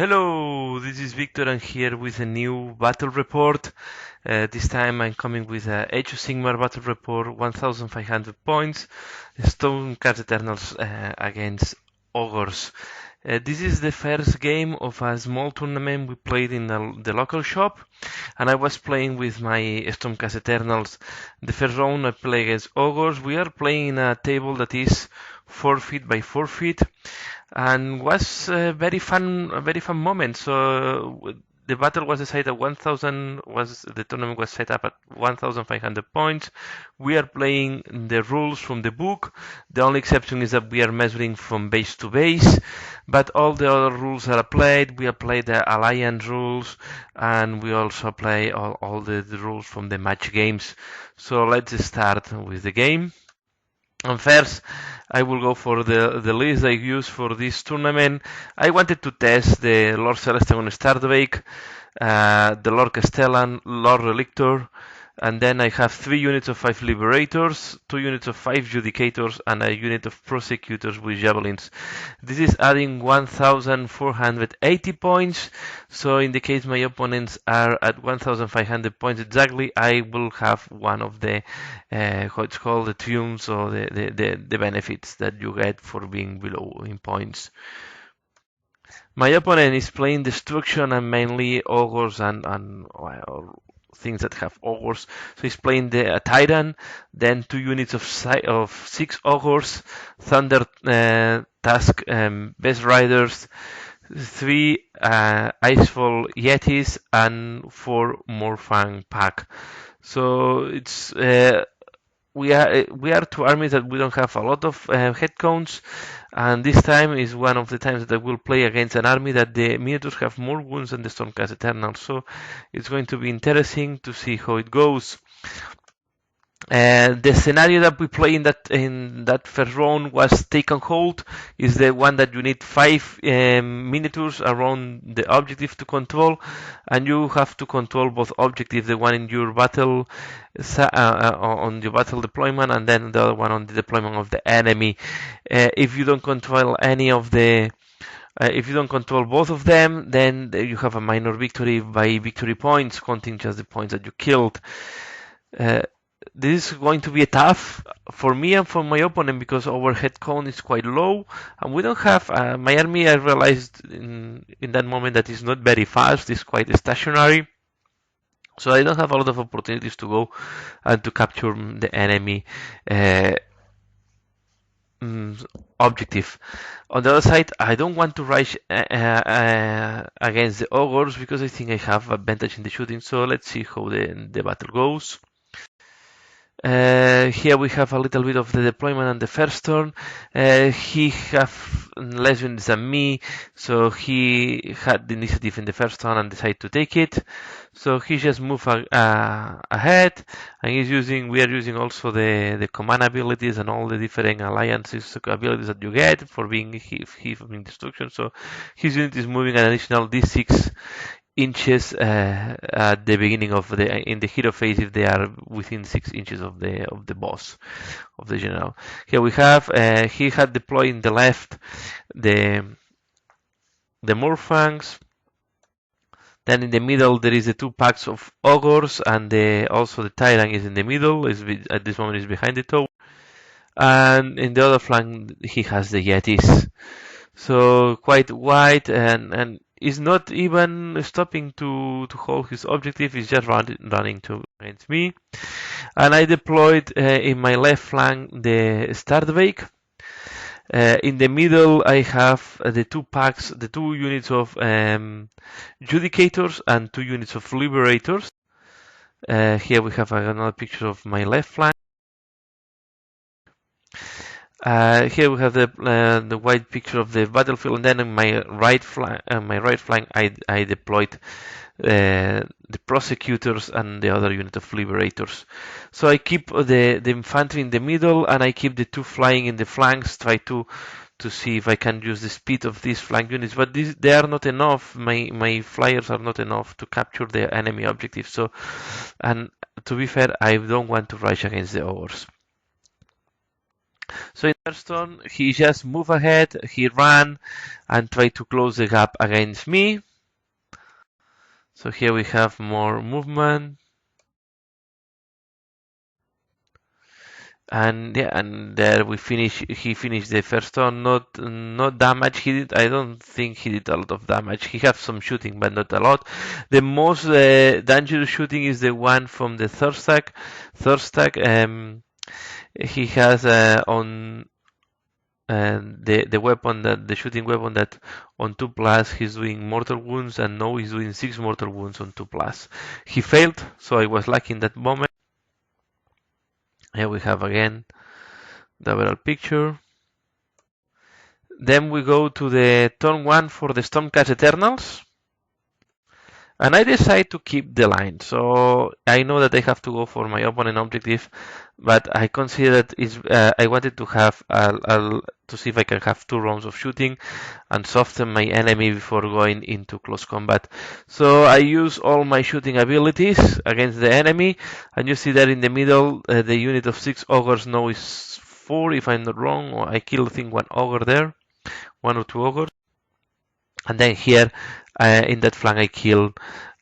Hello, this is Victor. I'm here with a new battle report. This time I'm coming with a Age of Sigmar Battle Report, 1500 points, Stormcast Eternals against Ogors. This is the first game of a small tournament we played in the local shop, and I was playing with my Stormcast Eternals. The first round I play against Ogors. We are playing in a table that is 4 feet by 4 feet, and was a very fun moment. So the battle was decided at 1000, was the tournament was set up at 1500 points. We are playing the rules from the book. The only exception is that we are measuring from base to base, but all the other rules are applied. We apply the alliance rules, and we also apply all the rules from the match games. So let's start with the game. And first, I will go for the list I use for this tournament. I wanted to test the Lord Celestial on Starbake, the Lord Castellan, Lord Relictor, and then I have 3 units of 5 Liberators, 2 units of 5 Judicators, and a unit of Prosecutors with Javelins. This is adding 1480 points, so in the case my opponents are at 1500 points exactly, I will have one of the, how it's called, the triumphs or the benefits that you get for being below in points. My opponent is playing Destruction and mainly Ogres and well, things that have Ogres. So he's playing the Titan, then 2 units of 6 Ogres, Thunder Task Best Riders, 3 Icefall Yetis, and 4 Morfang Pack. So it's we are 2 armies that we don't have a lot of head counts, and this time is one of the times that I will play against an army that the miniatures have more wounds than the Stormcast Eternal. So it's going to be interesting to see how it goes. The scenario that we play in that first round was take and hold. Is the one that you need 5 miniatures around the objective to control, and you have to control both objectives, the one in your battle on your battle deployment, and then the other one on the deployment of the enemy. If you don't control any of the if you don't control both of them, then you have a minor victory by victory points, counting just the points that you killed. This is going to be tough for me and for my opponent because our head count is quite low, and we don't have my army. I realized in that moment that it's not very fast; it's quite stationary. So I don't have a lot of opportunities to go and to capture the enemy objective. On the other side, I don't want to rush against the Ogres because I think I have advantage in the shooting. So let's see how the battle goes. Here we have a little bit of the deployment on the first turn. He have less units than me, so he had the initiative in the first turn and decided to take it. So he just moved ahead, and we are using also the command abilities and all the different alliances abilities that you get for being from destruction. So his unit is moving an additional d6 inches at the beginning of in the hero phase if they are within 6 inches of the boss of the general. Here we have he had deployed in the left the Morfangs. Then in the middle there is the 2 packs of Ogres, and also the Tyrant is in the middle. At this moment is behind the tower, and in the other flank he has the Yetis. So quite wide and is not even stopping to hold his objective. He's just running against me. And I deployed in my left flank the Starbake. In the middle I have the 2 packs, the 2 units of Judicators and 2 units of Liberators. Here we have another picture of my left flank. Here we have the white picture of the battlefield, and then in my right flank, I deployed the Prosecutors and the other unit of Liberators. So I keep the infantry in the middle, and I keep the 2 flying in the flanks. Try to see if I can use the speed of these flank units, but they are not enough. My flyers are not enough to capture the enemy objective. So, and to be fair, I don't want to rush against the Ogres. So in first turn, he just moved ahead, he ran and tried to close the gap against me. So here we have more movement. And yeah, and there we finish. He finished the first turn. Not damage. He did. I don't think he did a lot of damage. He had some shooting, but not a lot. The most dangerous shooting is the one from the third stack. He has on the weapon that the shooting weapon that on 2+ he's doing mortal wounds, and now he's doing 6 mortal wounds on 2+. He failed, so I was lucky in that moment. Here we have again the overall picture. Then we go to the turn 1 for the Stormcast Eternals. And I decide to keep the line. So I know that I have to go for my opponent objective, but I consider that I wanted to have to see if I can have 2 rounds of shooting and soften my enemy before going into close combat. So I use all my shooting abilities against the enemy, and you see that in the middle the unit of 6 ogres now is 4 if I'm not wrong, or I kill I think 1 ogre there, 1 or 2 ogres. And then here in that flank I kill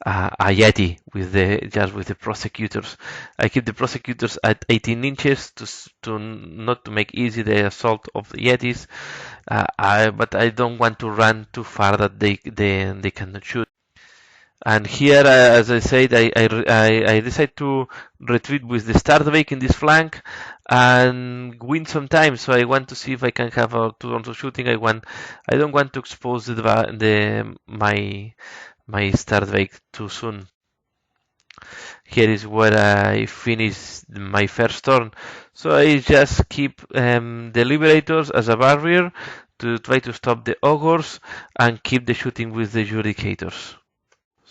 a Yeti with the prosecutors. I keep the prosecutors at 18 inches to not to make easy the assault of the Yetis, but I don't want to run too far that they cannot shoot. And here, as I said, I decide to retreat with the Starbake in this flank and win some time. So I want to see if I can have 2 rounds of shooting. I don't want to expose my Starbake too soon. Here is where I finish my first turn. So I just keep the Liberators as a barrier to try to stop the Ogors and keep the shooting with the Judicators.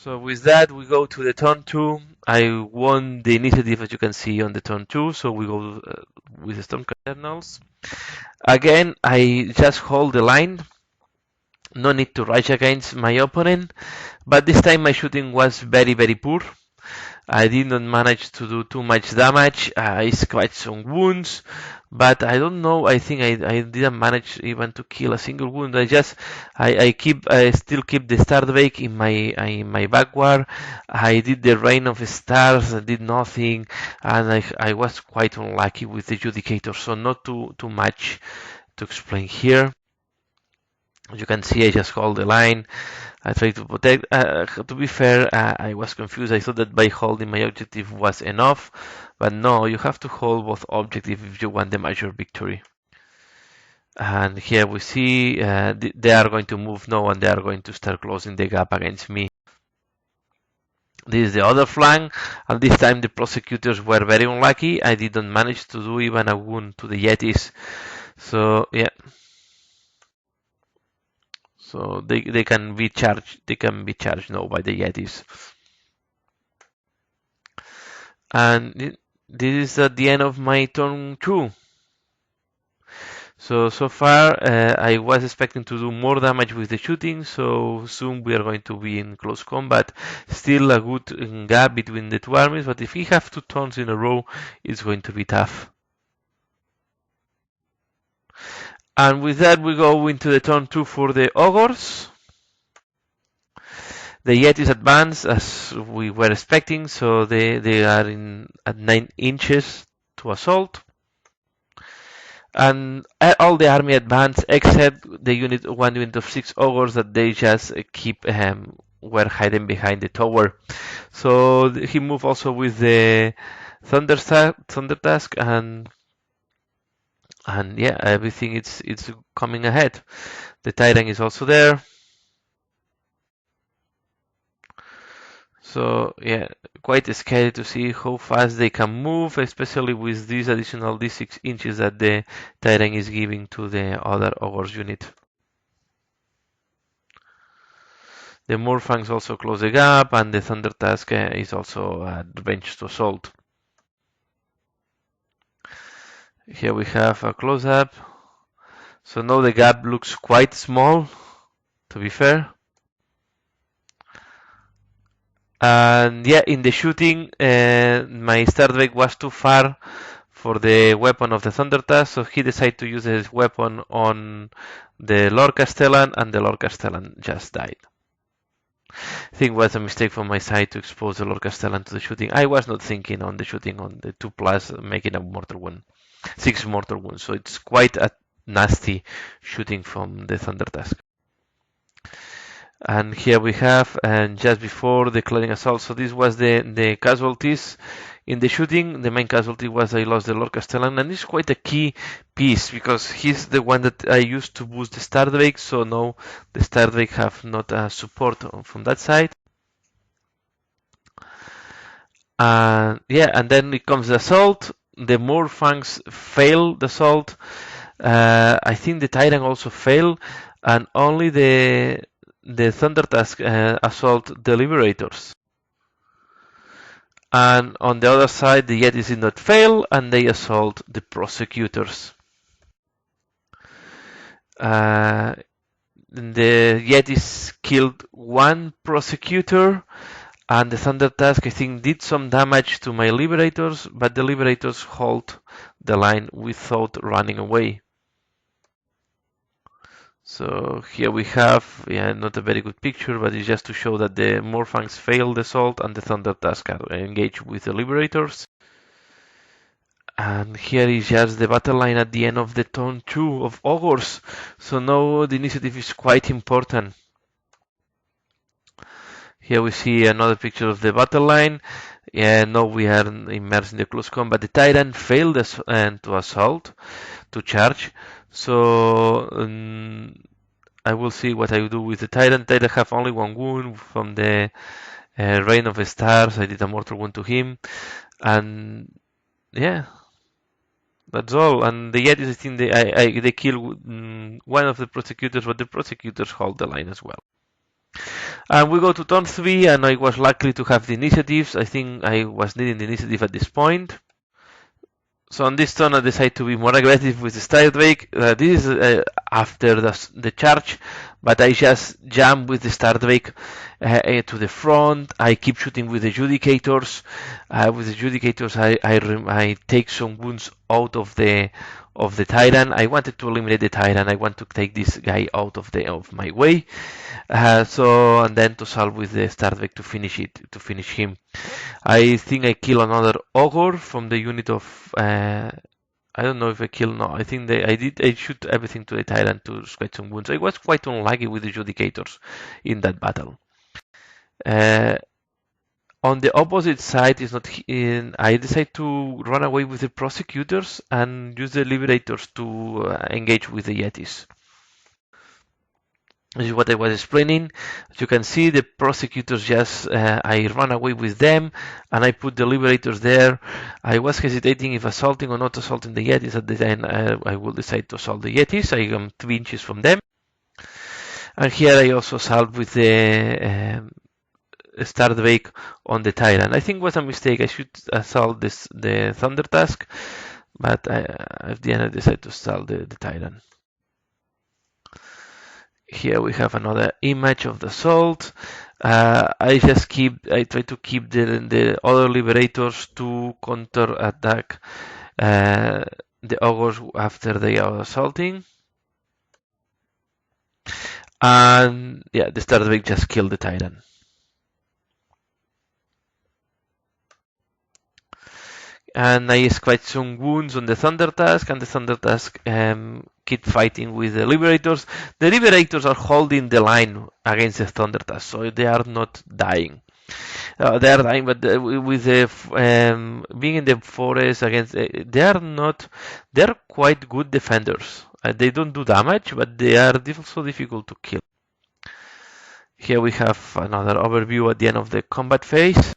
So with that, we go to the turn 2. I won the initiative, as you can see on the turn 2. So we go with the Stormcast Eternals. Again, I just hold the line. No need to rush against my opponent. But this time my shooting was very, very poor. I did not manage to do too much damage. I scratched some wounds, but I don't know. I think I didn't manage even to kill a single wound. I still keep the Starbake in my backward. I did the Rain of Stars. I did nothing, and I was quite unlucky with the Judicator. So not too much to explain here. As you can see, I just hold the line. I try to protect. To be fair, I was confused. I thought that by holding my objective was enough, but no, you have to hold both objectives if you want the major victory. And here we see they are going to move now, and they are going to start closing the gap against me. This is the other flank, and this time the prosecutors were very unlucky. I didn't manage to do even a wound to the Yetis. So yeah. So they can be charged. They can be charged now by the Yetis. And this is at the end of my turn 2. So far I was expecting to do more damage with the shooting. So soon we are going to be in close combat. Still a good gap between the 2 armies, but if we have 2 turns in a row, it's going to be tough. And with that, we go into the turn 2 for the Ogors. The Yetis advance as we were expecting, so they are at 9 inches to assault. And all the army advance except the one unit of 6 Ogors that they just keep were hiding behind the tower. So he moved also with the Thunder Task and yeah, everything it's coming ahead. The Tyrant is also there. So yeah, quite scary to see how fast they can move, especially with these additional D6 inches that the Tyrant is giving to the other Ogres unit. The Moorfangs also close the gap, and the Thunder Task is also at range to assault. Here we have a close-up. So now the gap looks quite small, to be fair. And yeah, in the shooting, my Starbake was too far for the weapon of the Thunder Task, so he decided to use his weapon on the Lord Castellan, and the Lord Castellan just died. I think it was a mistake from my side to expose the Lord Castellan to the shooting. I was not thinking on the shooting on the 2+, making a mortal wound, 6 mortal wounds, so it's quite a nasty shooting from the Thunder Task. And here we have, and just before the Cladding Assault, so this was the casualties in the shooting. The main casualty was I lost the Lord Castellan, and it's quite a key piece because he's the one that I used to boost the Stardrake, so now the Stardrake have not support from that side. Yeah, and then it comes the assault. The Moorfangs fail the assault. I think the Tyrant also failed, and only the Thunder Task assault the Liberators. And on the other side, the Yetis did not fail, and they assault the Prosecutors. The Yetis killed one Prosecutor, and the Thunder Task, I think, did some damage to my Liberators, but the Liberators halt the line without running away. So here we have, not a very good picture, but it's just to show that the Moorfangs failed the assault and the Thunder Task are engaged with the Liberators. And here is just the battle line at the end of the turn 2 of Ogors. So now the initiative is quite important. Here we see another picture of the battle line. Now we are immersed in the close combat. The Tyrant failed to assault, to charge. So I will see what I will do with the Tyrant. Tyrant have only one wound from the Reign of the Stars. I did a mortal wound to him. And yeah, that's all. And the Yetis, I think they kill one of the Prosecutors, but the Prosecutors hold the line as well. And we go to turn 3, and I was lucky to have the initiatives. I think I was needing the initiative at this point. So on this turn, I decided to be more aggressive with the Stardrake. This is after the charge, but I just jump with the Stardrake to the front. I keep shooting with the Judicators. With the Judicators, I take some wounds out of the Tyrant. I wanted to eliminate the Tyrant. I want to take this guy out of my way. And then to solve with the Stardrake to finish him. I think I kill another Ogre from the unit of. I don't know if I kill. No, I think I shoot everything to the Tyrant to scratch some wounds. I was quite unlucky with the Judicators in that battle. On the opposite side is not. I decide to run away with the Prosecutors and use the Liberators to engage with the Yetis. This is what I was explaining. As you can see, the Prosecutors just, I ran away with them, and I put the Liberators there. I was hesitating if assaulting or not assaulting the Yetis. At the end, I will decide to assault the Yetis. I am 3 inches from them. And here I also assault with the Stardrake on the Tyrant. I think it was a mistake. I should assault the Thunder Task, but at the end I decided to assault the Tyrant. Here we have another image of the assault. I try to keep the other Liberators to counter attack the Ogres after they are assaulting. And yeah, the Stardrake just killed the Tyrant. And I scratched some wounds on the Thunder Task, and the Thunder Task keep fighting with the Liberators. The Liberators are holding the line against the Thunder Task, so they are not dying. They are dying, but with the being in the forest against, they are quite good defenders. They don't do damage, but they are so difficult to kill. Here we have another overview at the end of the combat phase.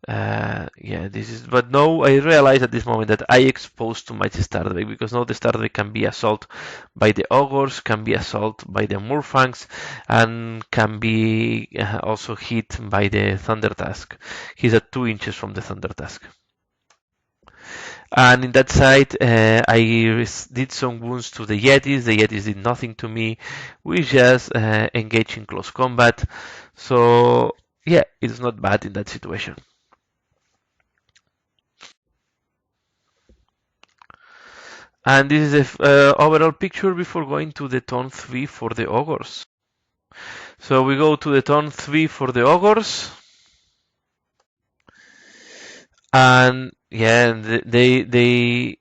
But now I realize at this moment that I exposed too much Stardrake, because now the Stardrake can be assaulted by the Ogres, can be assaulted by the Moorfangs, and can be also hit by the Thunder Task. He's at 2 inches from the Thunder Task. And in that side, I did some wounds to the Yetis. The Yetis did nothing to me. We just engaged in close combat. So yeah, it's not bad in that situation. And this is the overall picture before going to the turn 3 for the Ogors. So we go to the turn 3 for the Ogors. And yeah, they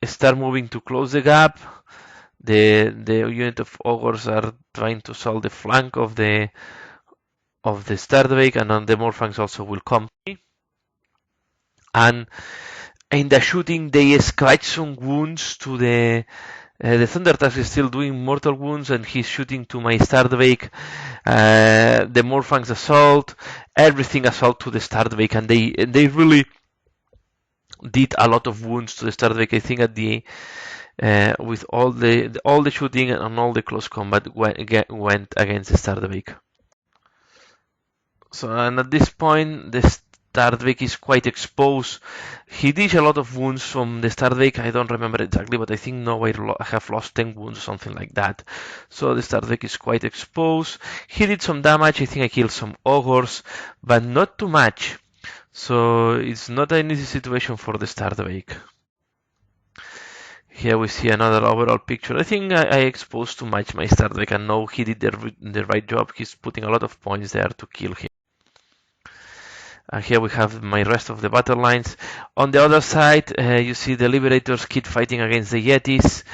start moving to close the gap. The unit of Ogors are trying to solve the flank of the Stardwake, and then the Morphangs also will come. And in the shooting, they scratch some wounds to the Thundertusk is still doing mortal wounds, and he's shooting to my Stardwake. The Morphangs assault, everything assault to the Stardwake, and they really did a lot of wounds to the Stardwake. I think at the with all the shooting and all the close combat went against the Stardwake. So, and at this point, the Stardwake is quite exposed. He did a lot of wounds from the Stardwake. I don't remember exactly, but I think now I have lost 10 wounds or something like that. So the Stardwake is quite exposed. He did some damage. I think I killed some Ogors, but not too much. So it's not an easy situation for the Stardwake. Here we see another overall picture. I think I exposed too much my Stardwake, and now he did the right job. He's putting a lot of points there to kill him. And here we have my rest of the battle lines. On the other side, you see the Liberators keep fighting against the Yetis,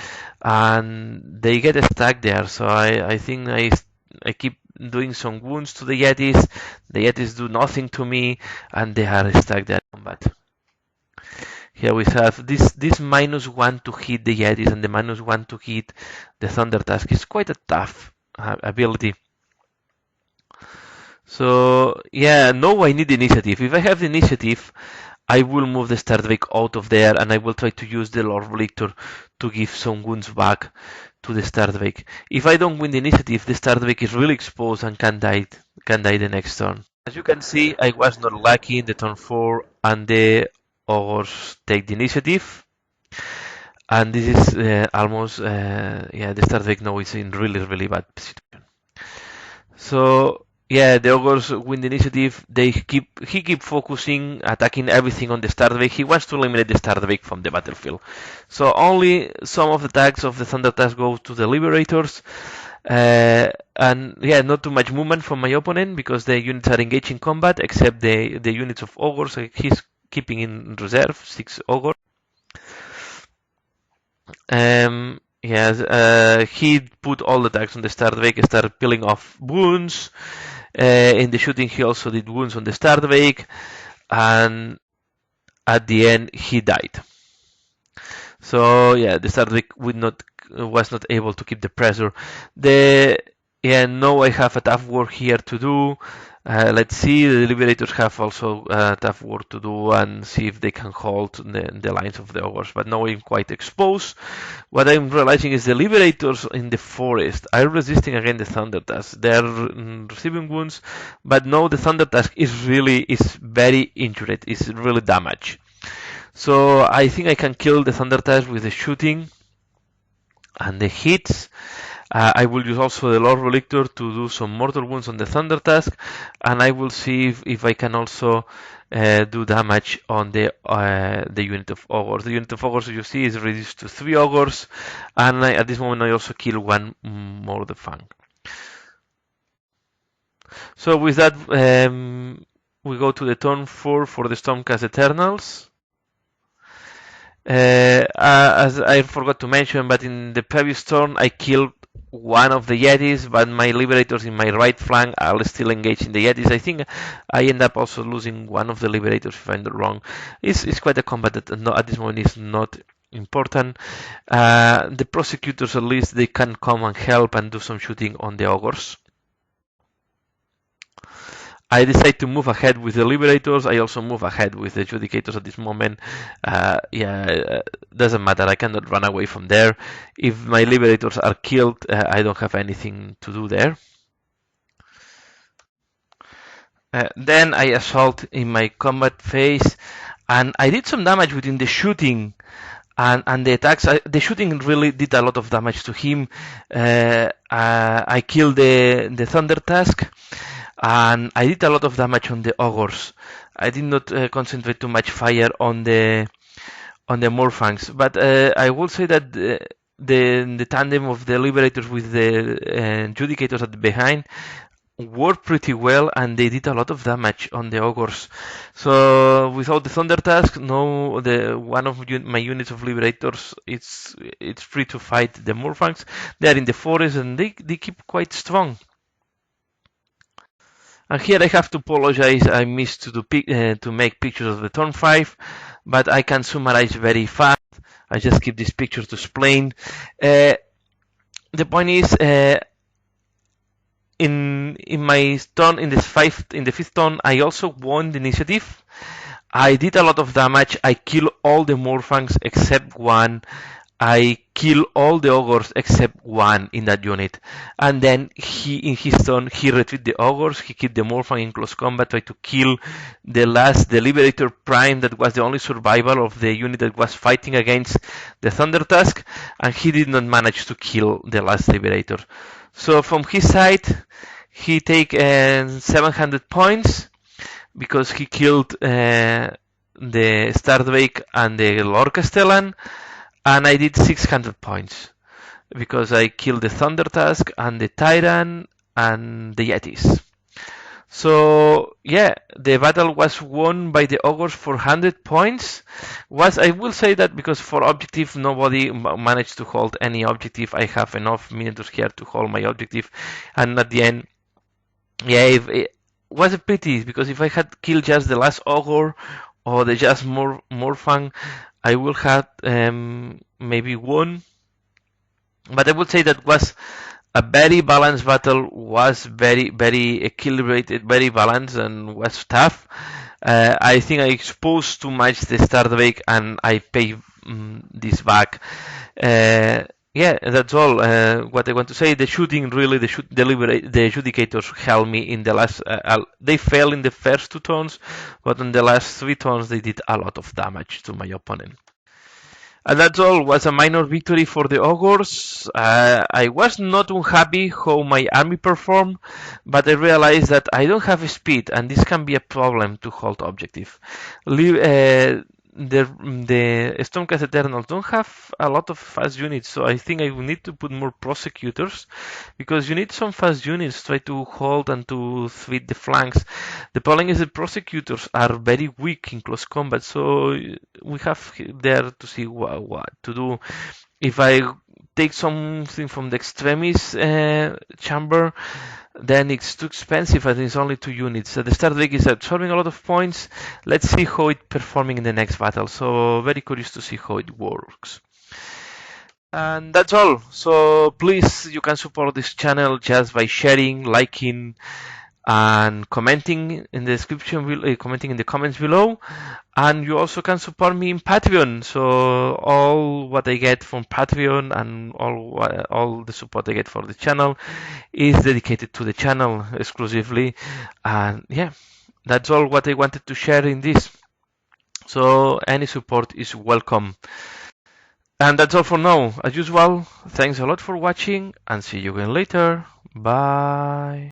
and they get stuck there. So I think I keep doing some wounds to the Yetis. The Yetis do nothing to me, and they are stuck there in combat. Here we have this -1 to hit the Yetis and the -1 to hit the Thundertusk. Is quite a tough ability. So yeah, no, I need initiative. If I have the initiative, I will move the Stardwake out of there, and I will try to use the Lord Lictor to give some wounds back to the Stardwake. If I don't win the initiative, the Stardwake is really exposed and can die the next turn. As you can see, I was not lucky in the turn 4, and the Ogors take the initiative. And this is almost, the Stardwake now is in really bad situation. So yeah, the Ogors win the initiative. He keep focusing, attacking everything on the Stardwake. He wants to eliminate the Stardwake from the battlefield. So only some of the attacks of the Thundertusk go to the Liberators. And yeah, not too much movement from my opponent because the units are engaged in combat, except the units of Ogors. He's keeping in reserve 6 Ogors. Yes, he put all the attacks on the Stardwake, started peeling off wounds. In the shooting, he also did wounds on the Stardwake, and at the end, he died. So yeah, the Stardwake was not able to keep the pressure. Now I have a tough work here to do. Let's see, the Liberators have also tough work to do and see if they can hold the lines of the Ogors. But now I'm quite exposed. What I'm realizing is the Liberators in the forest are resisting against the Thundertusk. They're receiving wounds, but now the Thundertusk is very injured. It's really damaged. So I think I can kill the Thundertusk with the shooting and the hits. I will use also the Lord Relictor to do some mortal wounds on the Thundertusk, and I will see if I can also do damage on the unit of Ogors. The unit of Ogors, you see, is reduced to 3 Ogors, and at this moment I also kill 1 more the Fang. So with that, we go to the turn 4 for the Stormcast Eternals. As I forgot to mention, but in the previous turn I killed one of the Yetis, but my Liberators in my right flank are still engaged in the Yetis. I think I end up also losing one of the Liberators if I'm not wrong. It's quite a combat that at this moment is not important. The Prosecutors, at least, they can come and help and do some shooting on the Ogors. I decide to move ahead with the Liberators. I also move ahead with the Judicators at this moment. Doesn't matter. I cannot run away from there. If my Liberators are killed, I don't have anything to do there. Then I assault in my combat phase, and I did some damage within the shooting. And the attacks, the shooting really did a lot of damage to him. I killed the Thundertusk. And I did a lot of damage on the Ogors. I did not concentrate too much fire on the on the Morphangs. But I will say that the tandem of the Liberators with the Judicators at the behind worked pretty well, and they did a lot of damage on the Ogors. So without the Thunder Task, no, one of my units of Liberators, it's free to fight the Morphangs. They're in the forest and they keep quite strong. And here I have to apologize. I missed to make pictures of the turn 5, but I can summarize very fast. I just keep these pictures to explain. The point is, in my turn, in the fifth turn, I also won the initiative. I did a lot of damage. I killed all the Morphangs except one. I killed all the Ogors except one in that unit. And then in his turn, he retreated the Ogors, he killed the Morphang in close combat, tried to kill the Liberator Prime that was the only survivor of the unit that was fighting against the Thunder Tusk, and he did not manage to kill the last Liberator. So from his side, he take 700 points because he killed the Stardrake and the Lord Castellan. And I did 600 points because I killed the Thunder Tusk and the Tyrant and the Yetis. So yeah, the battle was won by the Ogors for 100 points. I will say that because for objective nobody managed to hold any objective. I have enough miniatures here to hold my objective, and at the end, yeah, it was a pity because if I had killed just the last Ogre or the just Morphang, I will have maybe won. But I would say that was a very balanced battle, was very, very equilibrated, very balanced, and was tough. I think I exposed too much the Stardrake, and I pay this back. Yeah, that's all. What I want to say, the shooting really, the Judicators helped me in the last. They fell in the first 2 turns, but in the last 3 turns they did a lot of damage to my opponent. And that's all. It was a minor victory for the Ogors. I was not unhappy how my army performed, but I realized that I don't have speed, and this can be a problem to hold objective. The Stormcast Eternals don't have a lot of fast units, so I think I will need to put more prosecutors, because you need some fast units to try to hold and to sweep the flanks. The problem is the prosecutors are very weak in close combat, so we have there to see what to do. If I take something from the extremis chamber, then it's too expensive and it's only 2 units. The Stardrake is absorbing a lot of points. Let's see how it's performing in the next battle. So very curious to see how it works. And that's all. So please, you can support this channel just by sharing, liking, and commenting in the description, commenting in the comments below. And you also can support me in Patreon. So all what I get from Patreon and all the support I get for the channel is dedicated to the channel exclusively. And yeah, that's all what I wanted to share in this. So any support is welcome. And that's all for now. As usual, thanks a lot for watching, and see you again later. Bye.